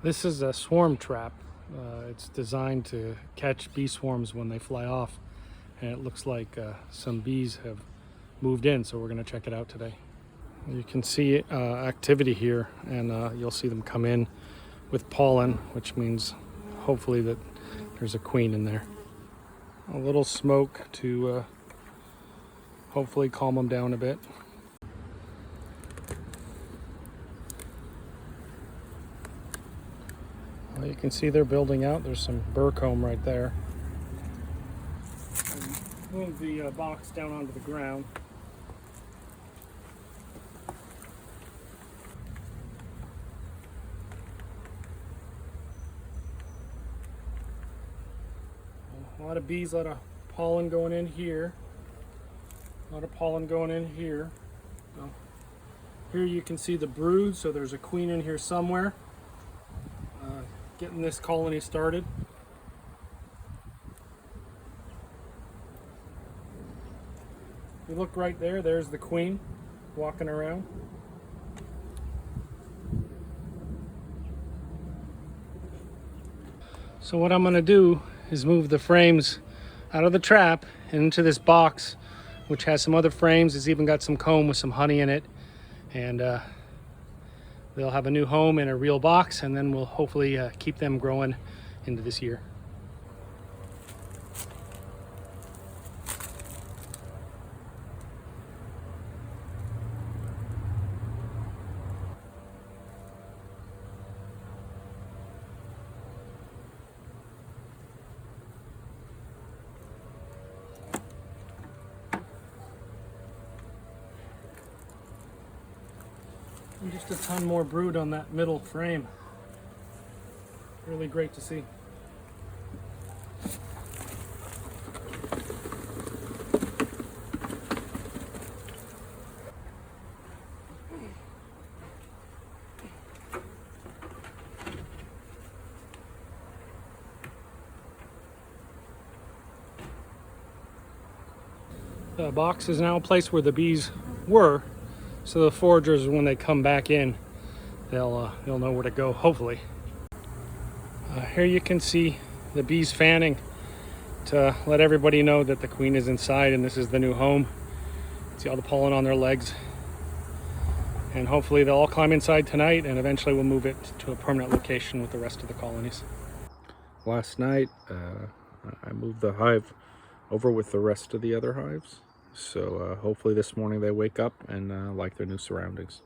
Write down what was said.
This is a swarm trap. It's designed to catch bee swarms when they fly off, and it looks like some bees have moved in, so we're going to check it out today. You can see activity here, and you'll see them come in with pollen, which means hopefully that there's a queen in there. A little smoke to hopefully calm them down a bit. Well, you can see they're building out. There's some burr comb right there. Move the box down onto the ground. A lot of bees, a lot of pollen going in here. A lot of pollen going in here. So here you can see the brood, so there's a queen in here somewhere. Getting this colony started. You look right there, there's the queen walking around. So what I'm going to do is move the frames out of the trap and into this box, which has some other frames. It's even got some comb with some honey in it, and they'll have a new home in a real box, and then we'll hopefully keep them growing into this year. And just a ton more brood on that middle frame. Really great to see. The box is now a place where the bees were. So the foragers, when they come back in, they'll know where to go, hopefully. Here you can see the bees fanning to let everybody know that the queen is inside and this is the new home. See all the pollen on their legs. And hopefully they'll all climb inside tonight, and eventually we'll move it to a permanent location with the rest of the colonies. Last night, I moved the hive over with the rest of the other hives. So hopefully this morning they wake up and like their new surroundings.